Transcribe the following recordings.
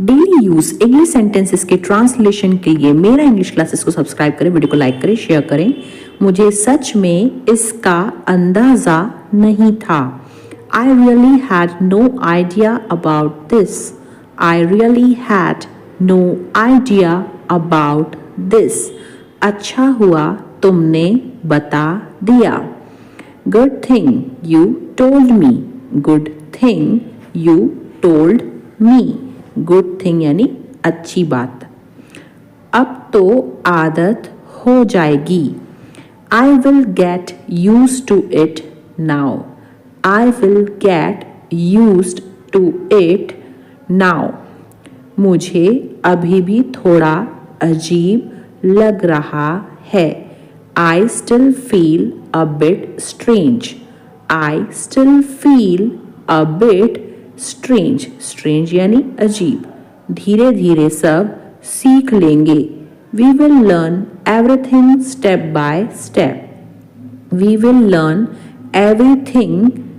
Daily use English sentences के translation के लिए मेरा इंग्लिश क्लासेस को सब्सक्राइब करें, वीडियो को लाइक करें, शेयर करें। मुझे सच में इसका अंदाजा नहीं था। I really had no idea about this. I really had no idea about this. अच्छा हुआ तुमने बता दिया। Good thing you told me. Good thing you told me. Good thing यानी अच्छी बात। अब तो आदत हो जाएगी। I will get used to it now. I will get used to it now. मुझे अभी भी थोड़ा अजीब लग रहा है। I still feel a bit strange. I still feel a bit strange. Strange यानी अजीब। धीरे धीरे सब सीख लेंगे। We will learn everything step by step. We will learn everything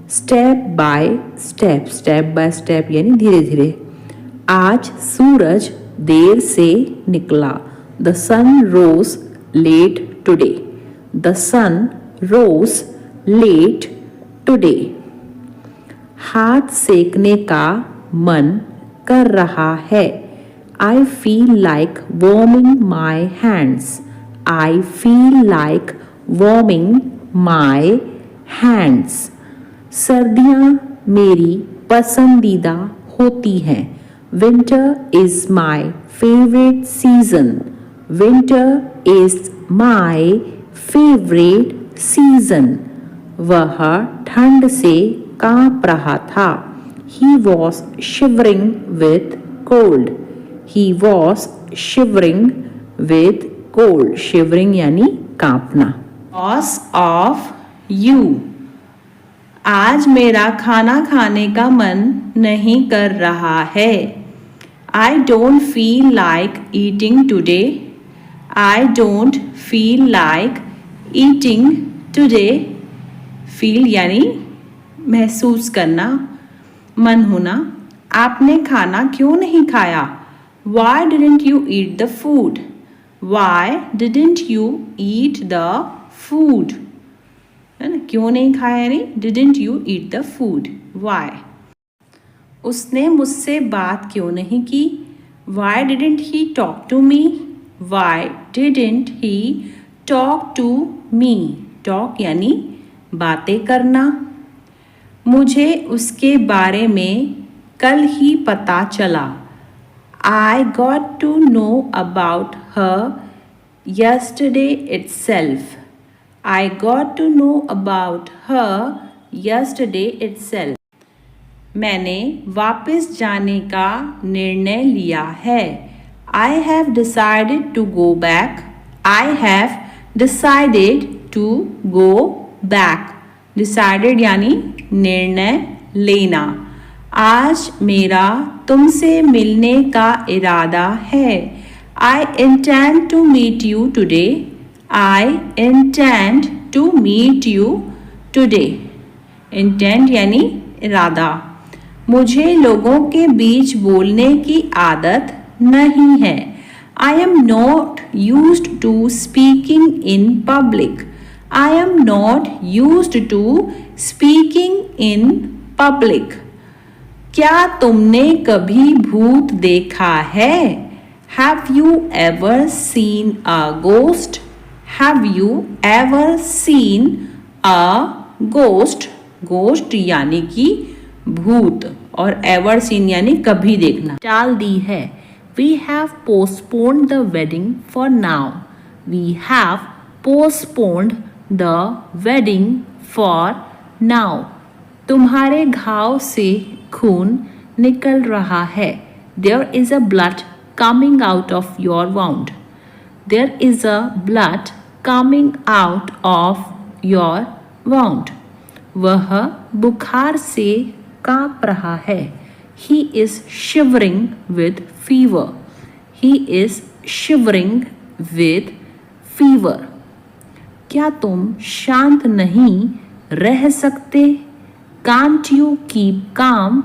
step by step. Step by step यानी धीरे धीरे। आज सूरज देर से निकला। The sun rose late today. The sun rose late today. हाथ सेकने का मन कर रहा है। I feel like warming my hands. I feel like warming my hands. सर्दियाँ मेरी पसंदीदा होती हैं। Winter is my favorite season. Winter is my favorite season. वह ठंड से काँप रहा था। He was shivering with cold. He was shivering with cold. Shivering यानी काँपना। Loss of you. आज मेरा खाना खाने का मन नहीं कर रहा है। I don't feel like eating today. I don't feel like eating today. Feel यानी महसूस करना, मन होना। आपने खाना क्यों नहीं खाया? Why didn't you eat the food? Why didn't you eat the food? है ना, क्यों नहीं खाया यानी didn't you eat the food? Why? उसने मुझसे बात क्यों नहीं की? Why didn't he talk to me? Why didn't he talk to me? Talk यानी बातें करना। मुझे उसके बारे में कल ही पता चला। I got to know about her yesterday itself. I got to know about her yesterday itself. मैंने वापस जाने का निर्णय लिया है। I have decided to go back. I have decided to go back. Decided यानी निर्णय लेना। आज मेरा तुमसे मिलने का इरादा है। I intend to meet you today. I intend to meet you today. Intend यानी इरादा। मुझे लोगों के बीच बोलने की आदत नहीं है। I am not used to speaking in public. I am not used to speaking in public. क्या तुमने कभी भूत देखा है? Have you ever seen a ghost? Have you ever seen a ghost? Ghost यानी कि भूत और ever seen यानी कभी देखना। टाल दी है। We have postponed the wedding for now. We have postponed the wedding for now. तुम्हारे घाव से खून निकल रहा है। There is a blood coming out of your wound. There is a blood coming out of your wound. वह बुखार से काँप रहा है। He is shivering with fever. He is shivering with fever. क्या तुम शांत नहीं रह सकते? Can't you keep calm?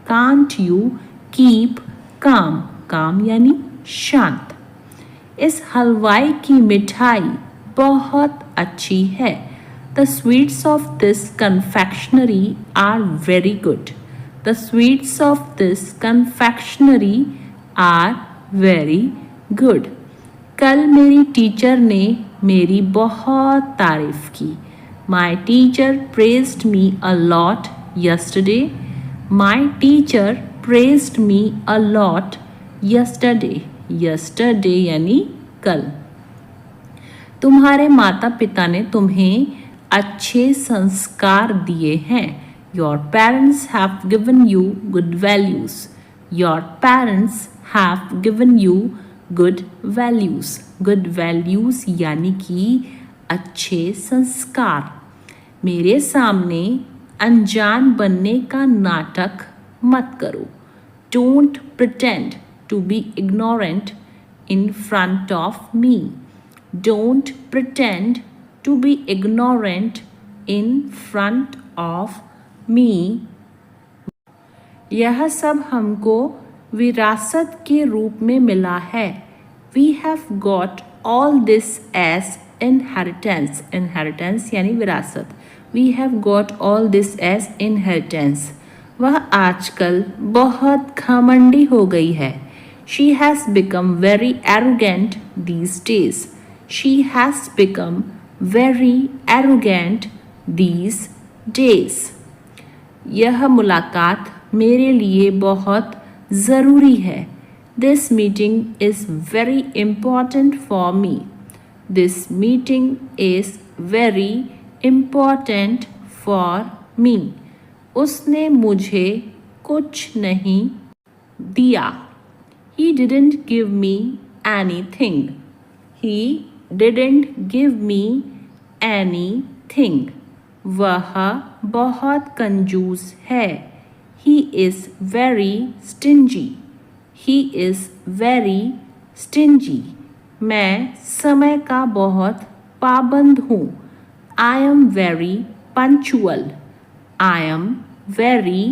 Can't you keep काम, काम यानी शांत। इस हलवाई की मिठाई बहुत अच्छी है। The sweets of this confectionery are very good. The sweets of this confectionery are very good. कल मेरी टीचर ने मेरी बहुत तारीफ की। My teacher praised me a lot yesterday. My teacher praised me a lot yesterday. Yesterday यानी कल। तुम्हारे माता पिता ने तुम्हें अच्छे संस्कार दिए हैं। Your parents have given you good values. Your parents have given you good values. Good values यानी कि अच्छे संस्कार। मेरे सामने अनजान बनने का नाटक मत करो। Don't pretend to be ignorant in front of me. Don't pretend to be ignorant in front of me. यह सब हमको विरासत के रूप में मिला है। We have got all this as inheritance. Inheritance यानी विरासत। We have got all this as inheritance. वह आजकल बहुत घमंडी हो गई है। She has become very arrogant these days. She has become very arrogant these days. यह मुलाकात मेरे लिए बहुत ज़रूरी है। This meeting is very important for me. This meeting is very important for me. उसने मुझे कुछ नहीं दिया। He didn't give me anything. He didn't give me anything. वह बहुत कंजूस है। He is very stingy. He is very stingy. मैं समय का बहुत पाबंद हूँ। I am very punctual. I am very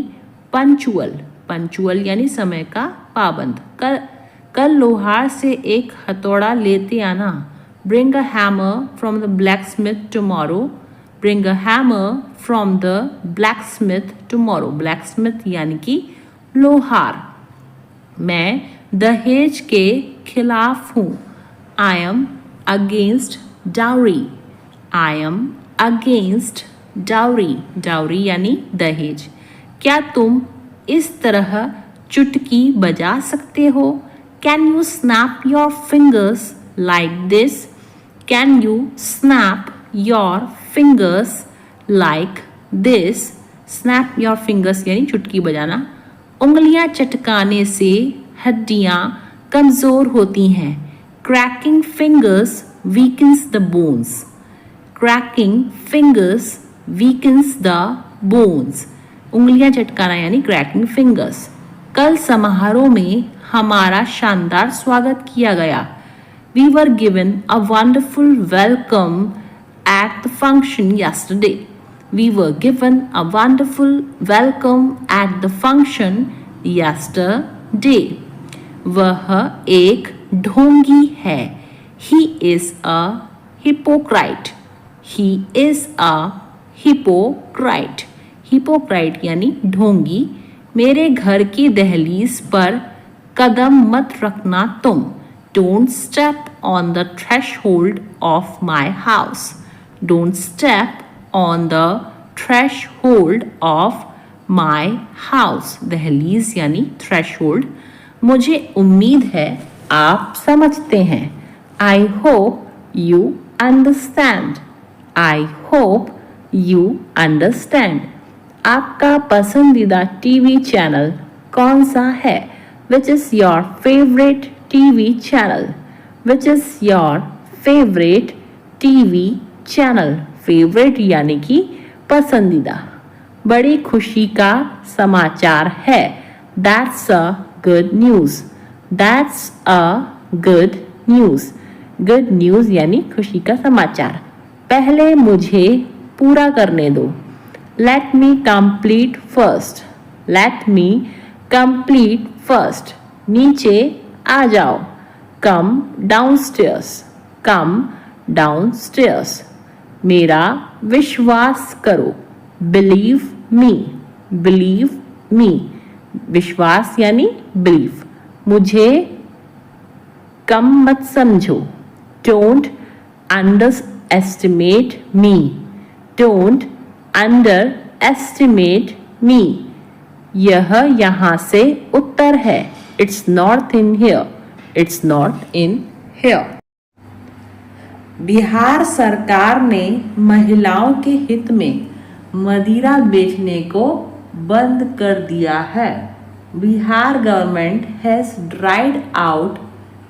punctual. Punctual यानी समय का पाबंद। कल लोहार से एक हथौड़ा लेते आना। Bring a hammer from the blacksmith tomorrow. Bring a hammer from the blacksmith tomorrow. Blacksmith यानी कि लोहार। मैं दहेज के खिलाफ हूँ। I am against dowry. I am against dowry. Dowry यानी दहेज। क्या तुम इस तरह चुटकी बजा सकते हो? Can you snap your fingers like this? Can you snap your fingers like this? Snap your fingers यानी चुटकी बजाना। उंगलियां चटकाने से हड्डियां कमज़ोर होती हैं। Cracking fingers weakens the bones. Cracking fingers weakens the bones. उंगलियां चटकाना यानी cracking fingers. कल समारोह में हमारा शानदार स्वागत किया गया। We were given a wonderful welcome at the function yesterday. We were given a wonderful welcome at the function yesterday. वह एक ढोंगी है। He is a hypocrite. He is a hypocrite. Hypocrite यानी ढोंगी। मेरे घर की दहलीज पर कदम मत रखना तुम। Don't step on the threshold of my house. Don't step on the threshold of my house. दहलीज यानी threshold। मुझे उम्मीद है आप समझते हैं। I hope you understand. I hope you understand. आपका पसंदीदा टीवी चैनल कौन सा है? Which is your favorite TV channel? Which is your favorite TV channel? Favorite यानी कि पसंदीदा। बड़ी खुशी का समाचार है। That's a good news. That's a good news. Good news यानी खुशी का समाचार। पहले मुझे पूरा करने दो। Let me complete first. Let me complete first. नीचे आ जाओ। कम डाउनस्टेयर्स, कम डाउनस्टेयर्स। मेरा विश्वास करो, बिलीव मी, बिलीव मी। विश्वास यानी बिलीव। मुझे कम मत समझो, don't underestimate me, don't underestimate me. यह यहाँ से उत्तर है, it's north in here, it's north in here. Bihar सरकार ने महिलाओं के हित में मदिरा बेचने को बंद कर दिया है। Bihar government has dried out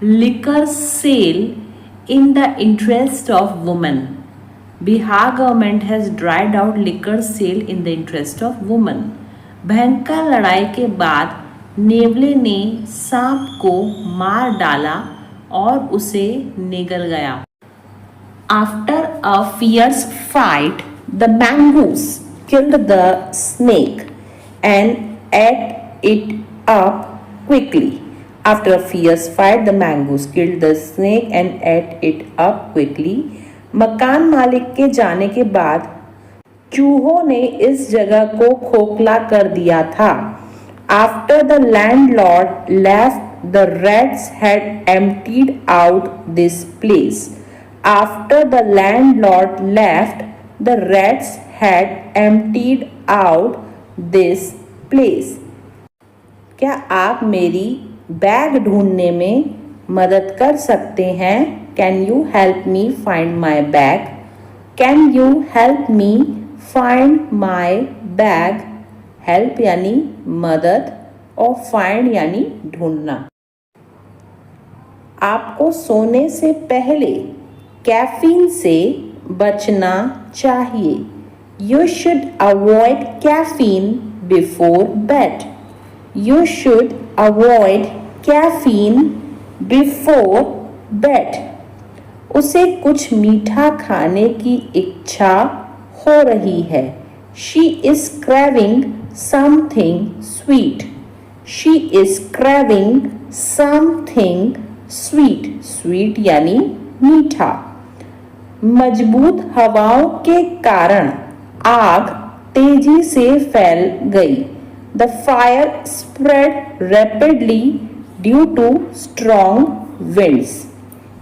liquor sale in the interest of women. Bihar government has dried out liquor sale in the interest of women. भयंकर लड़ाई के बाद नेवले ने सांप को मार डाला और उसे निगल गया। After a fierce fight, the mongoose killed the snake and ate it up quickly. After a fierce fight, the mongoose killed the snake and ate it up quickly. मकान मालिक के जाने के बाद चूहों ने इस जगह को खोखला कर दिया था। After the landlord left, the rats had emptied out this place. After the landlord left, the rats had emptied out this place. क्या आप मेरी बैग ढूंढने में मदद कर सकते हैं? Can you help me find my bag? Can you help me find my bag? Help यानी मदद और find यानी ढूंढना। आपको सोने से पहले कैफीन से बचना चाहिए। You should avoid caffeine before bed. You should avoid caffeine before bed. उसे कुछ मीठा खाने की इच्छा हो रही है। She is craving something sweet. She is craving something sweet. Sweet यानी मीठा। मजबूत हवाओं के कारण आग तेजी से फैल गई। The fire spread rapidly due to strong winds.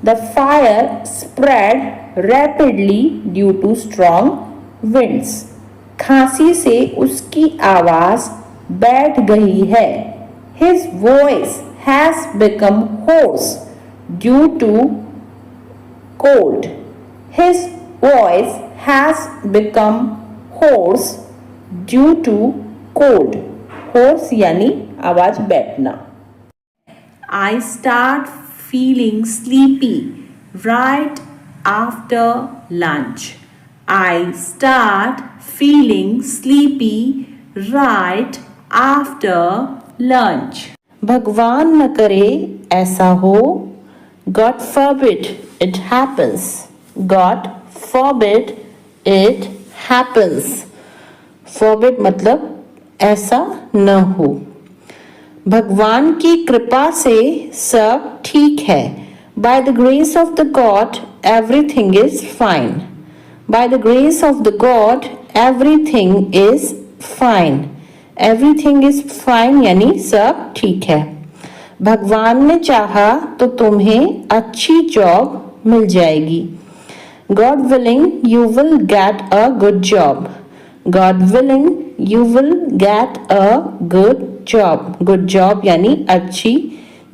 The fire spread rapidly due to strong winds. खांसी से उसकी आवाज बैठ गई है। His voice has become hoarse due to cold. His voice has become hoarse due to cold. Hoarse यानी आवाज बैठना। I start feeling sleepy right after lunch. I start feeling sleepy right after lunch. भगवान न करे ऐसा हो। God forbid it happens. God forbid it happens. Forbid मतलब ऐसा न हो। भगवान की कृपा से सब ठीक है। By the grace of the God, everything is fine. By the grace of the God, everything is fine. Everything is fine यानी सब ठीक है। भगवान ने चाहा तो तुम्हें अच्छी जॉब मिल जाएगी। God willing, you will get a good job. God willing, you will get a good job. Good job यानी अच्छी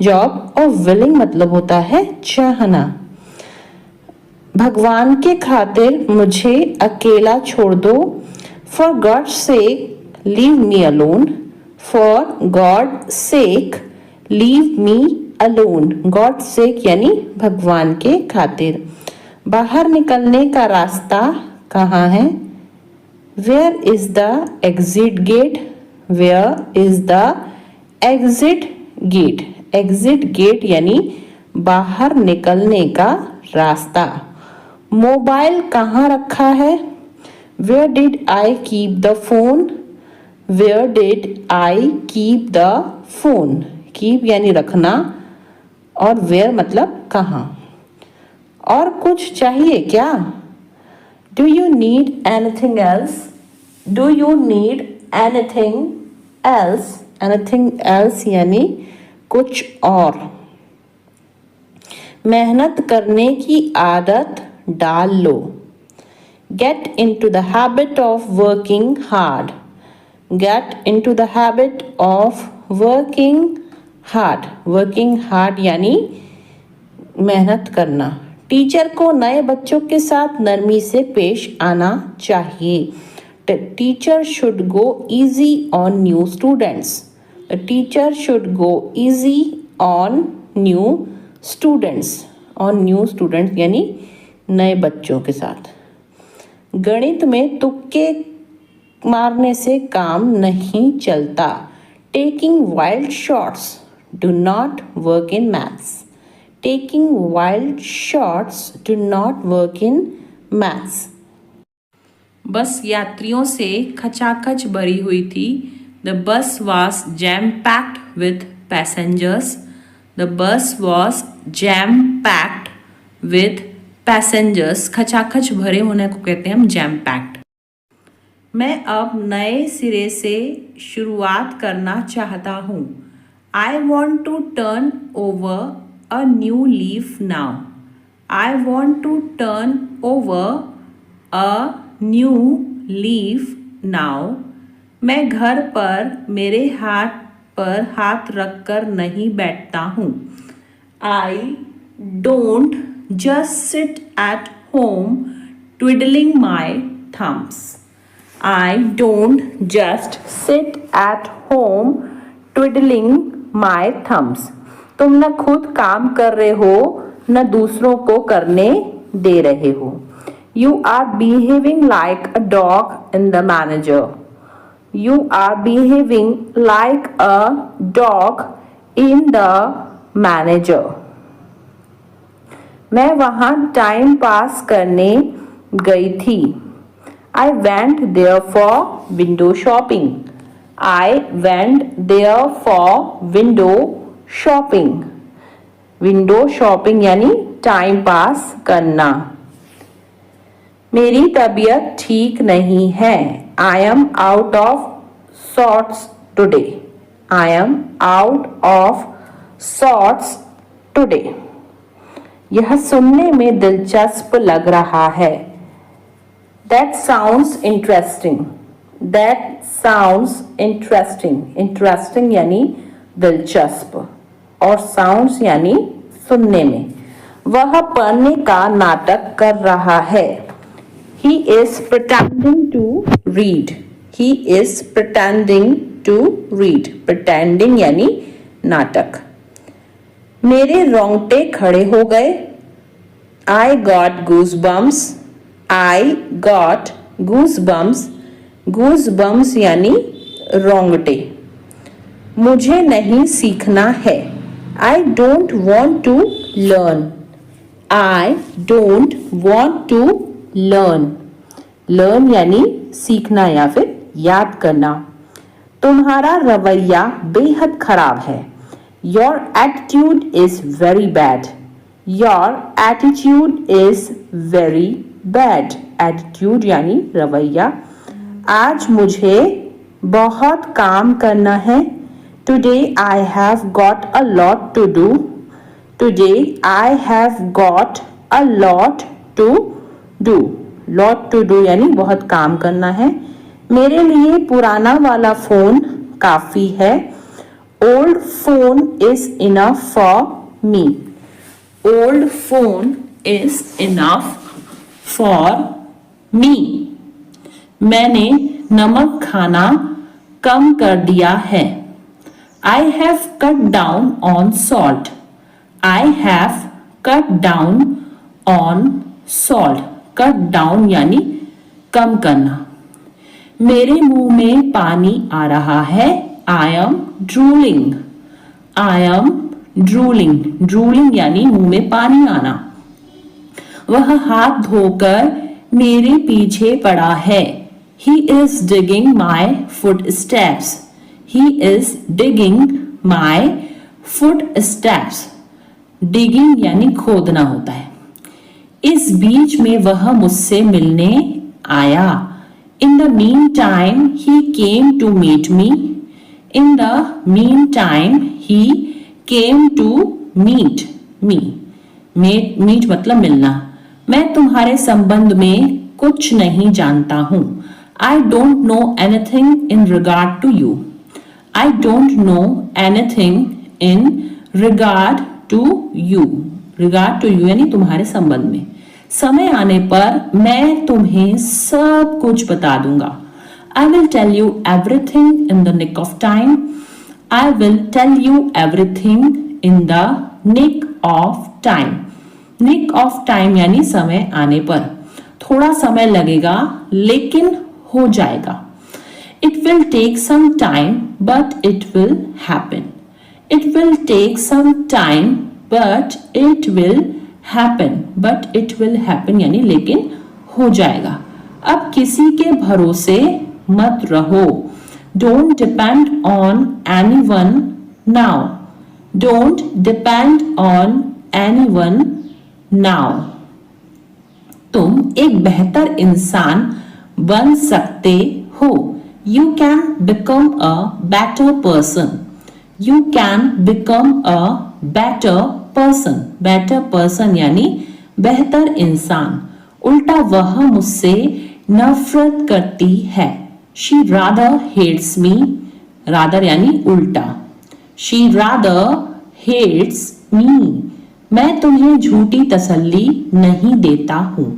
जॉब और willing मतलब होता है चाहना। भगवान के खातिर मुझे अकेला छोड़ दो। For God's sake, leave me alone. For God's sake, leave me alone. God's sake यानी भगवान के खातिर। बाहर निकलने का रास्ता कहाँ है? Where is the exit gate? Where is the exit gate? Exit gate यानी बाहर निकलने का रास्ता। मोबाइल कहाँ रखा है? Where did I keep the phone? Where did I keep the phone? Keep यानी रखना और वेयर मतलब कहाँ। और कुछ चाहिए क्या? Do you need anything else? Do you need anything else? Anything else यानी कुछ और। मेहनत करने की आदत डाल लो। Get into the habit of working hard. Get into the habit of working hard. Working hard यानी मेहनत करना। टीचर को नए बच्चों के साथ नरमी से पेश आना चाहिए। Teacher should go easy on new students. The teacher should go easy on new students. On new students यानी नए बच्चों के साथ। गणित में तुक्के मारने से काम नहीं चलता। Taking wild shots do not work in maths. Taking wild shots do not work in maths. बस यात्रियों से खचाखच भरी हुई थी। The bus was jam packed with passengers. The bus was jam packed with passengers. खचाखच भरे होने को कहते हैं हम जैम पैक्ड। मैं अब नए सिरे से शुरुआत करना चाहता हूँ। I want to turn over a new leaf now. I want to turn over a new leaf now. मैं घर पर मेरे हाथ पर हाथ रखकर नहीं बैठता हूँ। I don't just sit at home twiddling my thumbs. I don't just sit at home twiddling my thumbs. तुम न खुद काम कर रहे हो न दूसरों को करने दे रहे हो। You are behaving like a dog in the manager. You are behaving like a dog in the manager. मैं वहाँ टाइम पास करने गई थी। I went there for window shopping. I went there for window shopping. Window shopping यानी time pass करना। मेरी तबीयत ठीक नहीं है। I am out of sorts today. I am out of sorts today. यह सुनने में दिलचस्प लग रहा है। That sounds interesting. That sounds interesting. Interesting यानी दिलचस्प और sounds यानी सुनने में। वह पढ़ने का नाटक कर रहा है। He is pretending to read. He is pretending to read. Pretending यानी नाटक। मेरे रोंगटे खड़े हो गए। I got goosebumps. I got goosebumps. Goosebumps यानी रोंगटे। मुझे नहीं सीखना है। I don't want to learn. I don't want to learn. Learn यानी सीखना या फिर याद करना। तुम्हारा रवैया बेहद खराब है। Your attitude is very bad. Your attitude is very bad. Attitude यानी रवैया। आज मुझे बहुत काम करना है। Today I have got a lot to do. Today I have got a lot to do. Lot to do यानी बहुत काम करना है। मेरे लिए पुराना वाला फोन काफी है। Old phone is enough for me. Old phone is enough for me. मैंने नमक खाना कम कर दिया है। I have cut down on salt. I have cut down on salt. Cut down यानी कम करना। मेरे मुंह में पानी आ रहा है। I am drooling. I am drooling. Drooling यानी मुंह में पानी आना। वह हाथ धोकर मेरे पीछे पड़ा है। He is digging my footsteps. He is digging my foot steps, digging यानी खोदना होता है। इस बीच में वह मुझसे मिलने आया। In the meantime he came to meet me. In the meantime he came to meet me. Meet मतलब मिलना। मैं तुम्हारे संबंध में कुछ नहीं जानता हूं। I don't know anything in regard to you. I don't know anything in regard to you. Regard to you यानी तुम्हारे संबंध में। समय आने पर मैं तुम्हें सब कुछ बता दूंगा। I will tell you everything in the nick of time. I will tell you everything in the nick of time. Nick of time यानी समय आने पर। थोड़ा समय लगेगा लेकिन हो जाएगा। It will take some time, but it will happen. It will take some time, but it will happen. But it will happen यानी लेकिन हो जाएगा। अब किसी के भरोसे मत रहो। Don't depend on anyone now. Don't depend on anyone now. तुम एक बेहतर इंसान बन सकते हो। You can become a better person. You can become a better person. Better person यानी बेहतर इंसान। उल्टा वह मुझसे नफरत करती है। She rather hates me. Rather यानी उल्टा। She rather hates me. मैं तुम्हें झूठी तसल्ली नहीं देता हूं।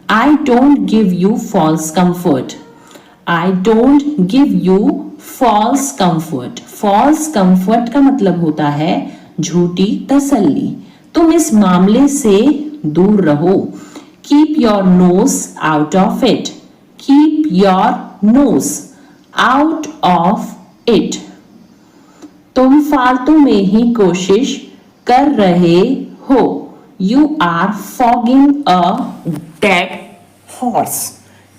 I don't give you false comfort. I don't give you false comfort. False comfort का मतलब होता है झूठी तसल्ली। तुम इस मामले से दूर रहो। Keep your nose out of it. Keep your nose out of it. तुम फालतू में ही कोशिश कर रहे हो। You are fogging a dead horse.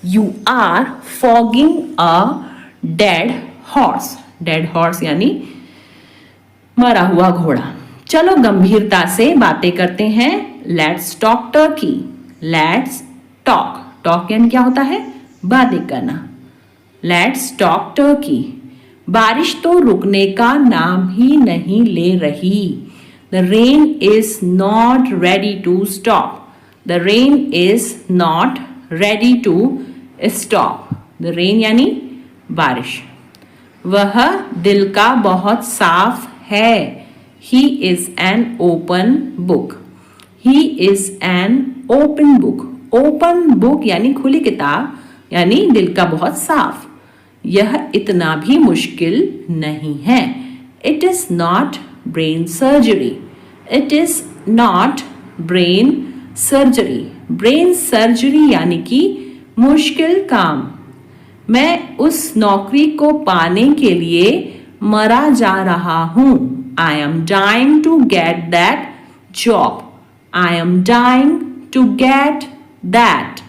You are fogging a dead horse. Dead horse यानी मरा हुआ घोड़ा। चलो गंभीरता से बातें करते हैं। Let's talk turkey. Let's talk. Talk यानी क्या होता है? बातें करना। Let's talk turkey. बारिश तो रुकने का नाम ही नहीं ले रही। The rain is not ready to stop. The rain is not ready to stop. The rain यानी बारिश। वह दिल का बहुत साफ है। He is an open book. He is an open book. Open book यानी खुली किताब यानी दिल का बहुत साफ। यह इतना भी मुश्किल नहीं है। It is not brain surgery. It is not brain surgery. Brain surgery यानी कि मुश्किल काम। मैं उस नौकरी को पाने के लिए मरा जा रहा हूं। I am dying to get that job. I am dying to get that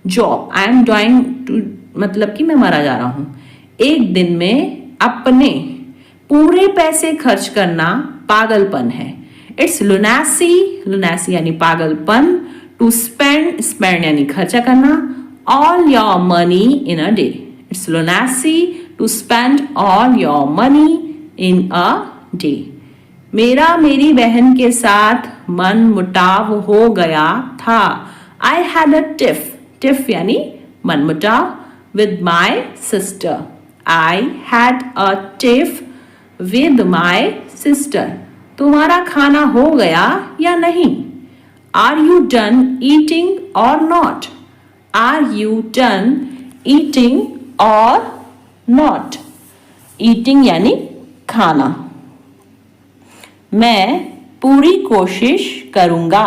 job. I am dying to मतलब कि मैं मरा जा रहा हूं। एक दिन में अपने पूरे पैसे खर्च करना पागलपन है। इट्स लुनासी। लुनासी यानी पागलपन। To spend. स्पेंड यानी खर्चा करना। All your money in a day. It's lunacy to spend all your money in a day. मेरा मेरी बहन के साथ मन मुटाव हो गया था। I had a tiff. Tiff यानी मन मुटाव। With my sister. I had a tiff with my sister. तुम्हारा खाना हो गया या नहीं? Are you done eating or not? Are you done eating or not? Eating यानी खाना। मैं पूरी कोशिश करूंगा।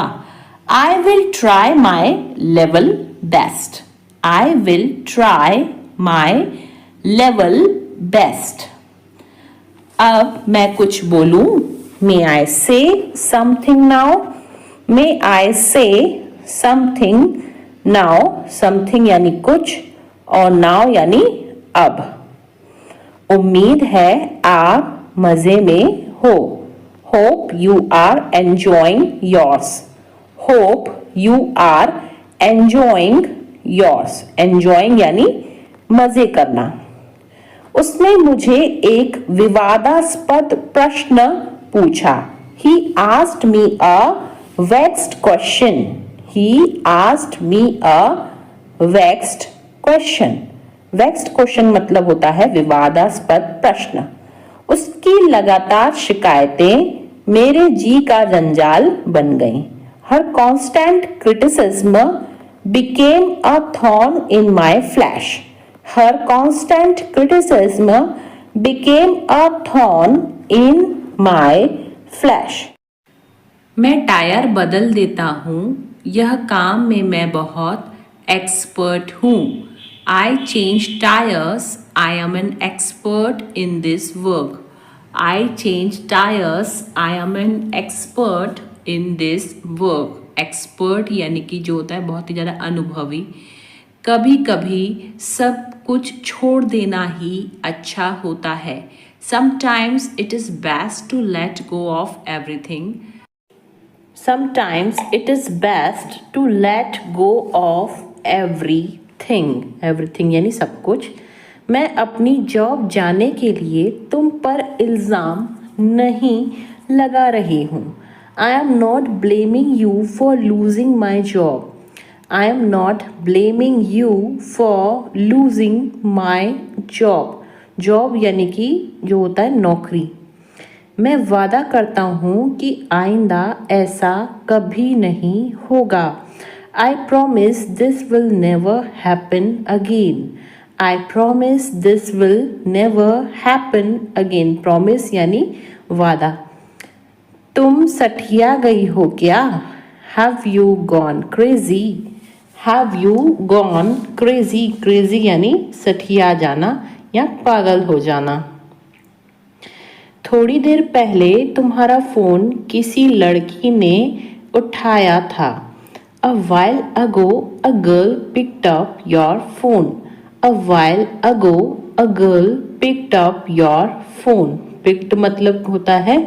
I will try my level best. I will try my level best. अब मैं कुछ बोलूं। May I say something now? May I say something now? Something यानी कुछ और now यानी अब। उम्मीद है आप मजे में हो। Hope you are enjoying yours, hope you are enjoying yours, enjoying यानी मजे करना। उसने मुझे एक विवादास्पद प्रश्न पूछा। He asked me a vexed question. He asked me a vexed question. Vexed question मतलब होता है विवादास्पद प्रश्न। उसकी लगातार शिकायतें मेरे जी का जंजाल बन गईं। Her constant criticism became a thorn in my flesh. Her constant criticism became a thorn in my flesh. मैं टायर बदल देता हूँ, यह काम में मैं बहुत एक्सपर्ट हूँ। I change tires, I am an expert in this work. I change tires, I am an expert in this work. Expert यानी कि जो होता है बहुत ही ज़्यादा अनुभवी। कभी कभी सब कुछ छोड़ देना ही अच्छा होता है। Sometimes it is best to let go of everything. Sometimes it is best to let go of everything. Everything यानी सब कुछ। मैं अपनी जॉब जाने के लिए तुम पर इल्ज़ाम नहीं लगा रही हूँ। I am not blaming you for losing my job. I am not blaming you for losing my job. Job यानी कि जो होता है नौकरी। मैं वादा करता हूँ कि आइंदा ऐसा कभी नहीं होगा। I promise this will never happen again. I promise this will never happen again. Promise यानी वादा। तुम सठिया गई हो क्या? Have you gone crazy? Have you gone crazy? Crazy यानी सठिया जाना या पागल हो जाना। थोड़ी देर पहले तुम्हारा फोन किसी लड़की ने उठाया था। A while ago a girl picked up your phone. A while ago a girl picked up your phone. Picked मतलब होता है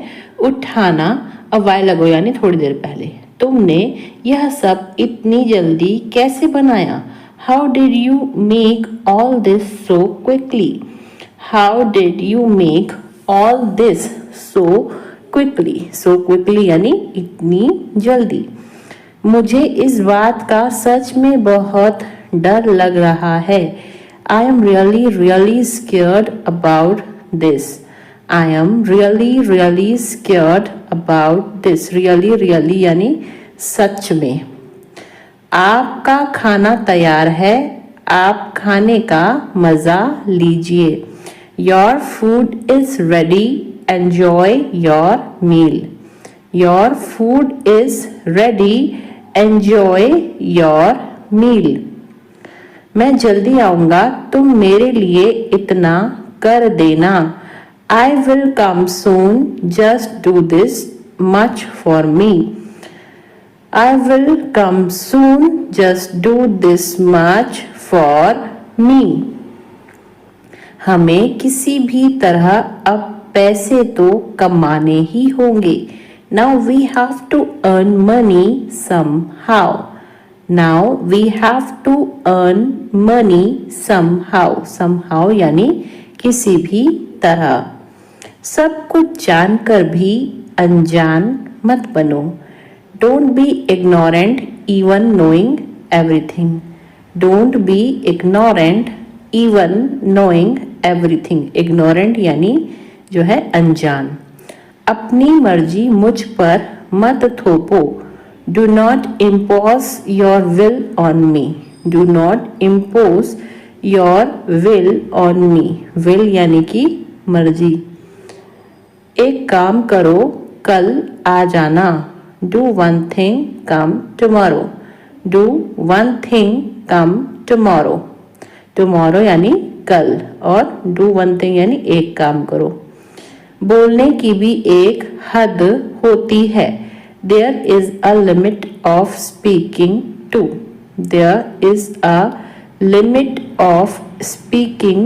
उठाना। A while ago यानी थोड़ी देर पहले। तुमने यह सब इतनी जल्दी कैसे बनाया? How did you make all this so quickly? How did you make all this so quickly? So quickly यानी इतनी जल्दी। मुझे इस बात का सच में बहुत डर लग रहा है। I am really really scared about this. I am really really scared about this. Really really यानी सच में। आपका खाना तैयार है, आप खाने का मज़ा लीजिए। Your food is ready, enjoy your meal. Your food is ready, enjoy your meal. मैं जल्दी आऊँगा, तुम मेरे लिए इतना कर देना। I will come soon, just do this much for me. I will come soon, just do this much for me. हमें किसी भी तरह अब पैसे तो कमाने ही होंगे। Now we have to earn money somehow. Now we have to earn money somehow. Somehow यानी किसी भी तरह। सब कुछ जानकर भी अनजान मत बनो। Don't be ignorant even knowing everything. Don't be ignorant even knowing everything. Ignorant यानी जो है अनजान। अपनी मर्जी मुझ पर मत थोपो। Do not impose your will on me. Do not impose your will on me. Will यानी कि मर्जी। एक काम करो, कल आ जाना। Do one thing, come tomorrow. Do one thing, come tomorrow. Tomorrow यानी कल और do one thing यानी एक काम करो। बोलने की भी एक हद होती है। There is a limit of speaking too. There is a limit of speaking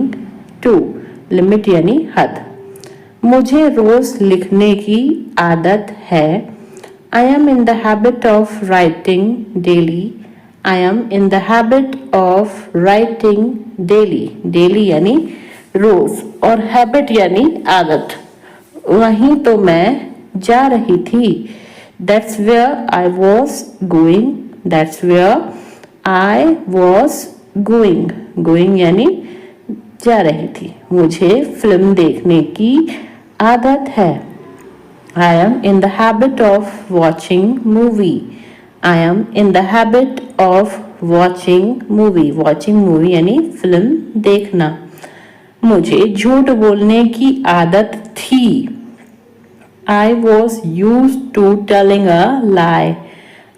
too. Limit यानी हद। मुझे रोज लिखने की आदत है। I am in the habit of writing daily. I am in the habit of writing daily. Daily यानी रोज और habit यानी आदत। वहीं तो मैं जा रही थी। That's where I was going. That's where I was going. Going यानी जा रही थी। मुझे फिल्म देखने की आदत है। I am in the habit of watching movie. I am in the habit of watching movie. Watching movie यानी फिल्म देखना। मुझे झूठ बोलने की आदत थी। I was used to telling a lie.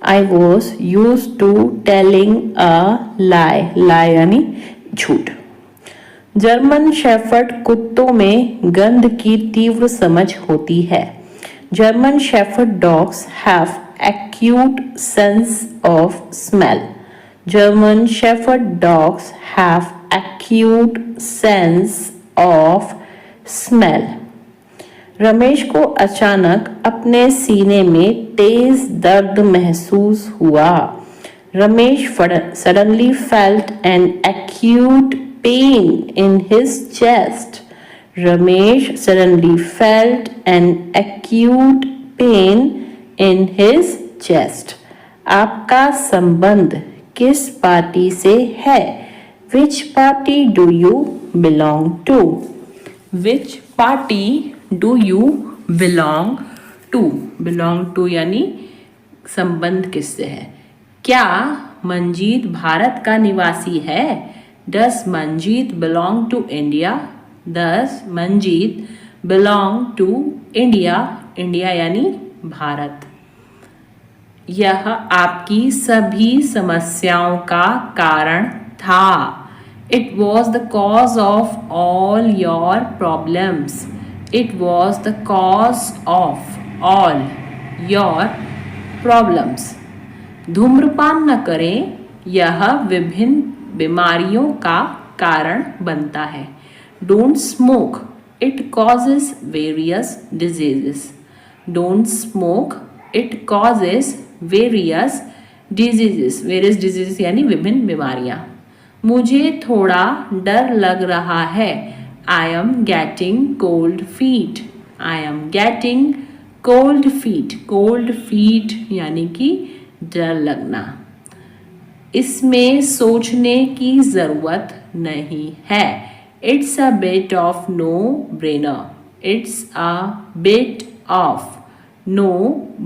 I was used to telling a lie. Lie यानी झूठ। जर्मन शेफर्ड कुत्तों में गंध की तीव्र समझ होती है। German shepherd dogs have acute sense of smell. German shepherd dogs have acute sense of smell. Ramesh को अचानक अपने सीने में तेज दर्द महसूस हुआ। Ramesh suddenly felt an acute pain in his chest. Ramesh suddenly felt an acute pain in his chest. आपका संबंध किस पार्टी से है? Which party do you belong to? Which party do you belong to? Belong to यानी संबंध किससे है? क्या मंजीत भारत का निवासी है? Does Manjeet belong to India? Does Manjeet belong to India? India यानी भारत। यह आपकी सभी समस्याओं का कारण था। It was the cause of all your problems. It was the cause of all your problems. धूम्रपान न करें, यह विभिन्न बीमारियों का कारण बनता है। Don't smoke. It causes various diseases. Don't smoke. It causes various diseases. Various diseases यानी विभिन्न बीमारियां। मुझे थोड़ा डर लग रहा है। I am getting cold feet. I am getting cold feet. Cold feet यानी कि डर लगना। इसमें सोचने की जरूरत नहीं है। It's a bit of no brainer. It's a bit of no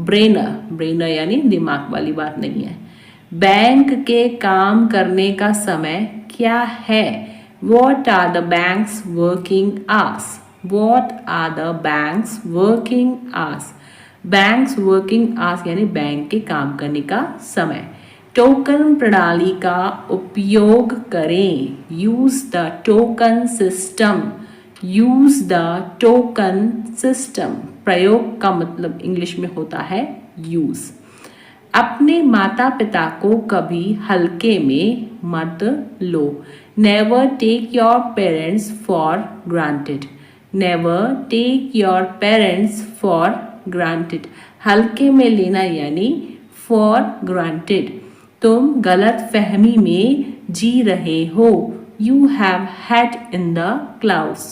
brainer. Brainer यानी दिमाग वाली बात नहीं है। बैंक के काम करने का समय क्या है? What are the bank's working hours? What are the bank's working hours? Bank's working hours यानी बैंक के काम करने का समय। टोकन प्रणाली का उपयोग करें। Use the token system. Use the token system. प्रयोग का मतलब इंग्लिश में होता है use. अपने माता पिता को कभी हल्के में मत लो। Never take your parents for granted. Never take your parents for granted. हल्के में लेना यानी for granted. तुम गलत फहमी में जी रहे हो। You have had in the clouds.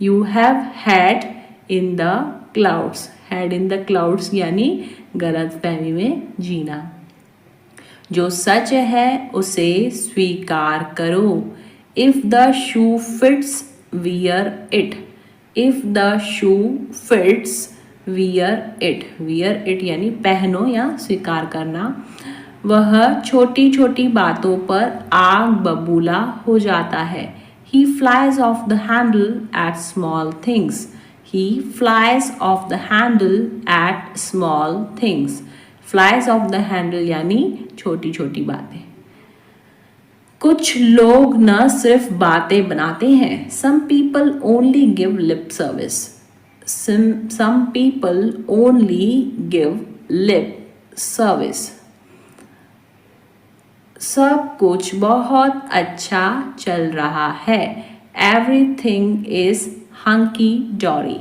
You have had in the clouds. Had in the clouds यानी गलत फहमी में जीना। जो सच है उसे स्वीकार करो। If the shoe fits, wear it. If the shoe fits, wear it. Wear it यानी पहनो या स्वीकार करना। वह छोटी छोटी बातों पर आग बबूला हो जाता है। He flies off the handle at small things. He flies off the handle at small things. Flies off the handle यानी छोटी छोटी बातें। कुछ लोग न सिर्फ बातें बनाते हैं। Some people only give lip service. Some people only give lip service. सब कुछ बहुत अच्छा चल रहा है। Everything is hunky dory.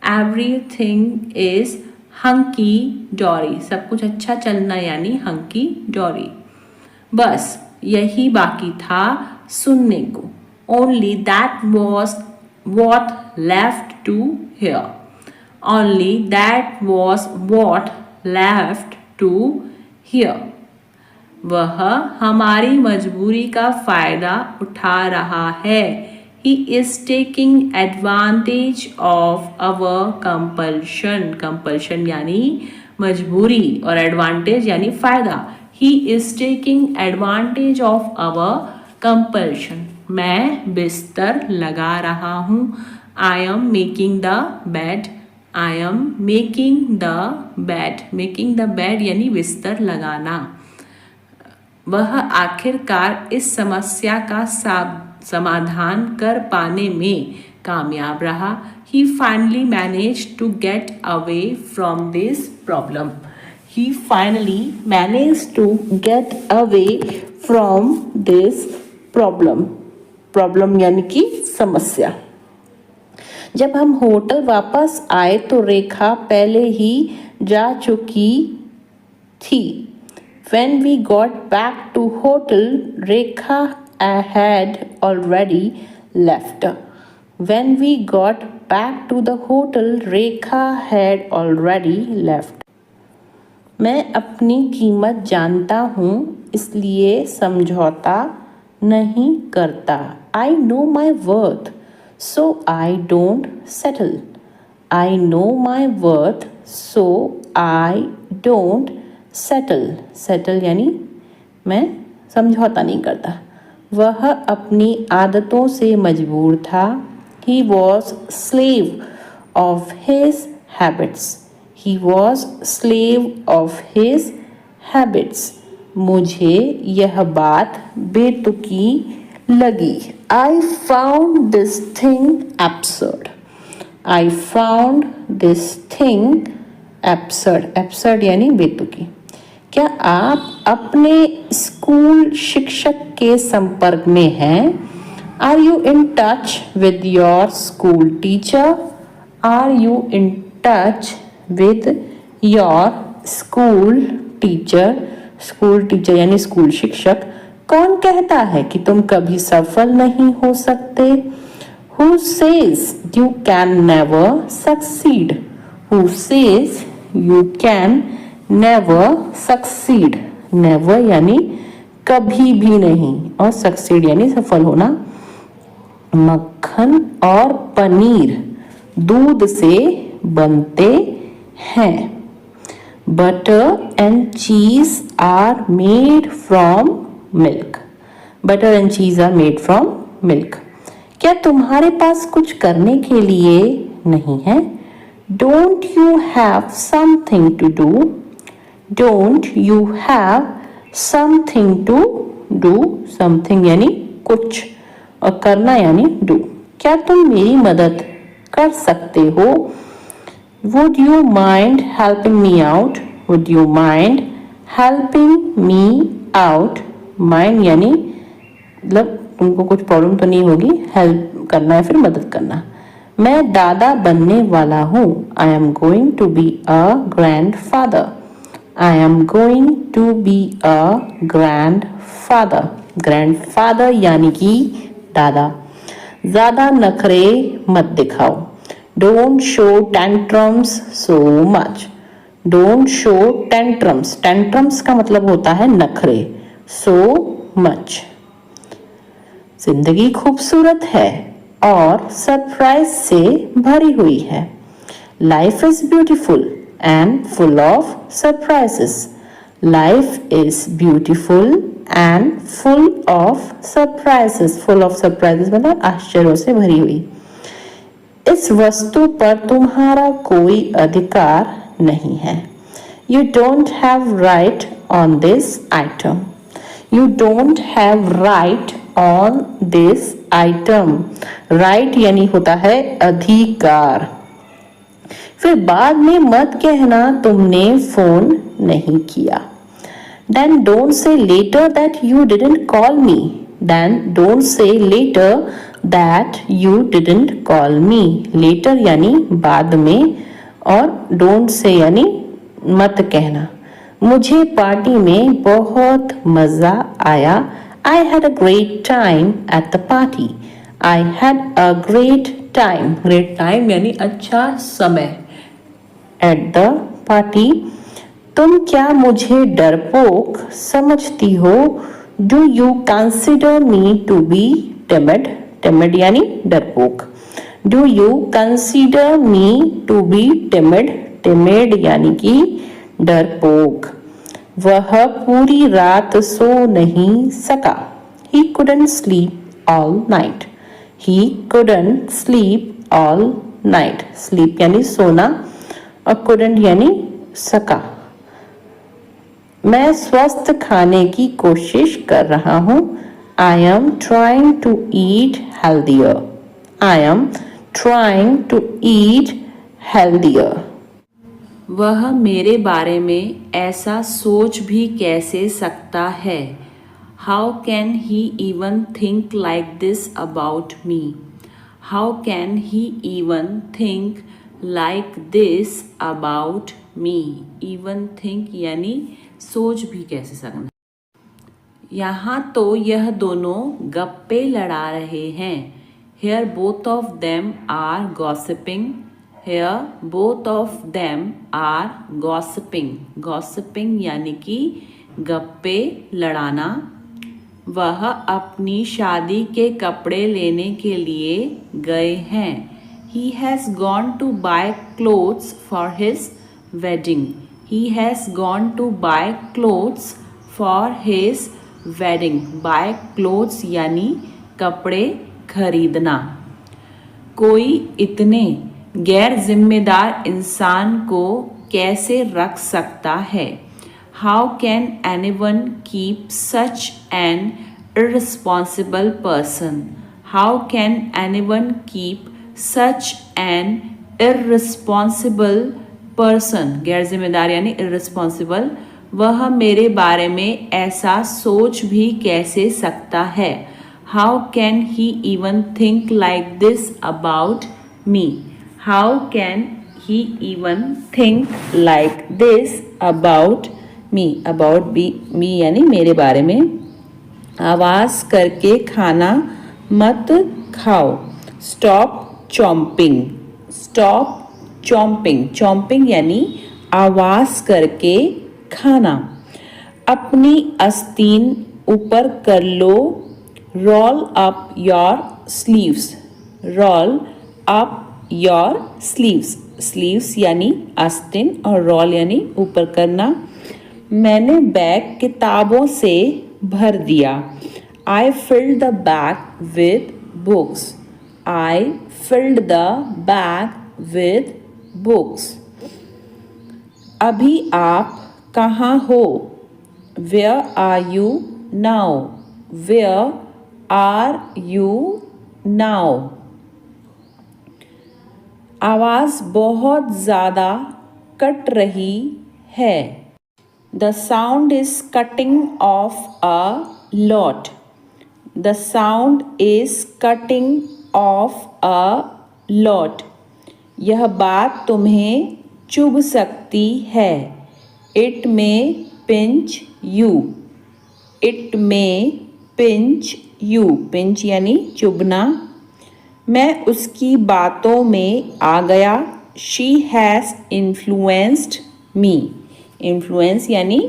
Everything is hunky dory, सब कुछ अच्छा चलना यानी हंकी डॉरी। बस यही बाकी था सुनने को। Only that was what left to hear, only that was what left to hear. वह हमारी मजबूरी का फायदा उठा रहा है। He is taking advantage of our compulsion. Compulsion यानी मजबूरी और advantage यानी फायदा। He is taking advantage of our compulsion. मैं बिस्तर लगा रहा हूँ। I am making the bed. I am making the bed. Making the bed यानी बिस्तर लगाना। वह आखिरकार इस समस्या का समाधान कर पाने में कामयाब रहा। He finally managed to get away from this problem. He finally managed to get away from this problem. Problem यानी कि समस्या। जब हम होटल वापस आए तो रेखा पहले ही जा चुकी थी। When we got back to hotel, Rekha had already left. When we got back to the hotel, Rekha had already left. मैं अपनी कीमत जानता हूँ इसलिए समझौता नहीं करता। I know my worth, so I don't settle. I know my worth, so I don't settle यानी मैं समझौता नहीं करता। वह अपनी आदतों से मजबूर था। He was slave of his habits. He was slave of his habits. मुझे यह बात बेतुकी लगी। I found this thing absurd. I found this thing absurd. Absurd यानी बेतुकी। क्या आप अपने स्कूल शिक्षक के संपर्क में हैं? Are you in touch with your school teacher? Are you in touch with your school teacher? School teacher यानी स्कूल शिक्षक। कौन कहता है कि तुम कभी सफल नहीं हो सकते? Who says you can never succeed? Who says you can never succeed? never यानी कभी भी नहीं और succeed यानी सफल होना। मक्खन और पनीर दूध से बनते हैं। Butter and cheese are made from milk. Butter and cheese are made from milk. क्या तुम्हारे पास कुछ करने के लिए नहीं है? Don't you have something to do? Don't you have something to do? Something यानी कुछ और करना यानी do. क्या तुम मेरी मदद कर सकते हो? Would you mind helping me out? Would you mind helping me out? Mind यानी मतलब तुमको कुछ प्रॉब्लम तो नहीं होगी, हेल्प करना है फिर मदद करना। मैं दादा बनने वाला हूँ। I am going to be a grandfather. I am going to be a grandfather. Grandfather यानी कि दादा। ज़्यादा नखरे मत दिखाओ। Don't show tantrums so much. Don't show tantrums. Tantrums का मतलब होता है नखरे। So much. जिंदगी खूबसूरत है और सरप्राइज से भरी हुई है। Life is beautiful and full of surprises. Life is beautiful and full of surprises. Full of surprises मतलब आश्चर्यों से भरी हुई। इस वस्तु पर तुम्हारा कोई अधिकार नहीं है। You don't have right on this item. You don't have right on this item. Right यानी होता है अधिकार। फिर बाद में मत कहना तुमने फोन नहीं किया। Then don't say later that you didn't call me. Then don't say later that you didn't call me. Later यानी बाद में, और डोंट से यानी मत कहना। मुझे पार्टी में बहुत मजा आया। आई had a great time at the party. I had a great time, great time यानी अच्छा समय, एट द पार्टी। तुम क्या मुझे डरपोक समझती हो? Do you consider me to be timid? Timid यानी डरपोक। Do you consider me to be timid? Timid यानी कि डरपोक। वह पूरी रात सो नहीं सका। He couldn't sleep all night. He couldn't sleep all night. Sleep यानी सोना और couldn't यानी सका। मैं स्वस्थ खाने की कोशिश कर रहा हूँ। I am trying to eat healthier. I am trying to eat healthier. वह मेरे बारे में ऐसा सोच भी कैसे सकता है? How can he even think like this about me? How can he even think like this about me? Even think यानी सोच भी कैसे सकना। यहाँ तो यह दोनों गप्पे लड़ा रहे हैं। Here both of them are gossiping. Here both of them are gossiping. Gossiping यानी कि गप्पे लड़ाना। वह अपनी शादी के कपड़े लेने के लिए गए हैं। He has gone to buy clothes for his wedding. He has gone to buy clothes for his wedding. Buy clothes यानी कपड़े खरीदना। कोई इतने गैर जिम्मेदार इंसान को कैसे रख सकता है? How can anyone keep such an irresponsible person? How can anyone keep such an irresponsible person? गैर जिम्मेदार यानी irresponsible। वह मेरे बारे में ऐसा सोच भी कैसे सकता है? How can he even think like this about me? How can he even think like this about me? About me यानी मेरे बारे में। आवाज़ करके खाना मत खाओ। Stop chomping. Stop chomping. Chomping यानी आवाज़ करके खाना। अपनी आस्तीन ऊपर कर लो। Roll up your sleeves. Roll up your sleeves. Sleeves यानी आस्तीन और roll यानी ऊपर करना। मैंने बैग किताबों से भर दिया। I filled the bag with books. I filled the bag with books. अभी आप कहाँ हो? Where are you now? Where are you now? आवाज़ बहुत ज़्यादा कट रही है। The sound is cutting off a lot. The sound is cutting off a lot. यह बात तुम्हें चुभ सकती है। It may pinch you. It may pinch you. Pinch यानी चुभना। मैं उसकी बातों में आ गया। She has influenced me. Influence यानी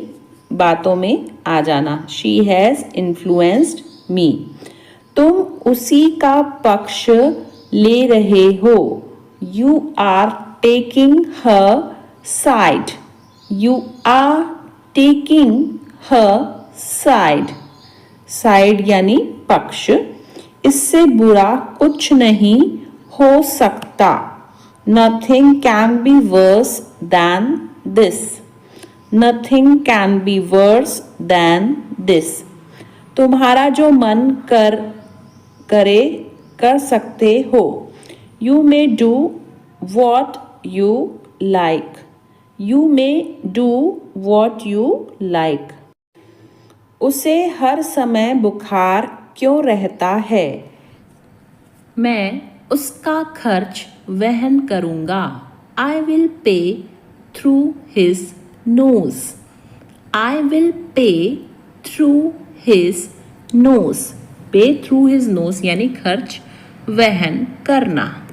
बातों में आ जाना। She has influenced me. तुम उसी का पक्ष ले रहे हो। You are taking her side. You are taking her side. Side यानी पक्ष। इससे बुरा कुछ नहीं हो सकता। Nothing can be worse than this. Nothing can be worse than this. तुम्हारा जो मन कर सकते हो। You may do what you like. You may do what you like. उसे हर समय बुखार क्यों रहता है? मैं उसका खर्च वहन करूँगा। I will pay through his nose. I will pay through his nose. Pay through his nose यानी खर्च वहन करना।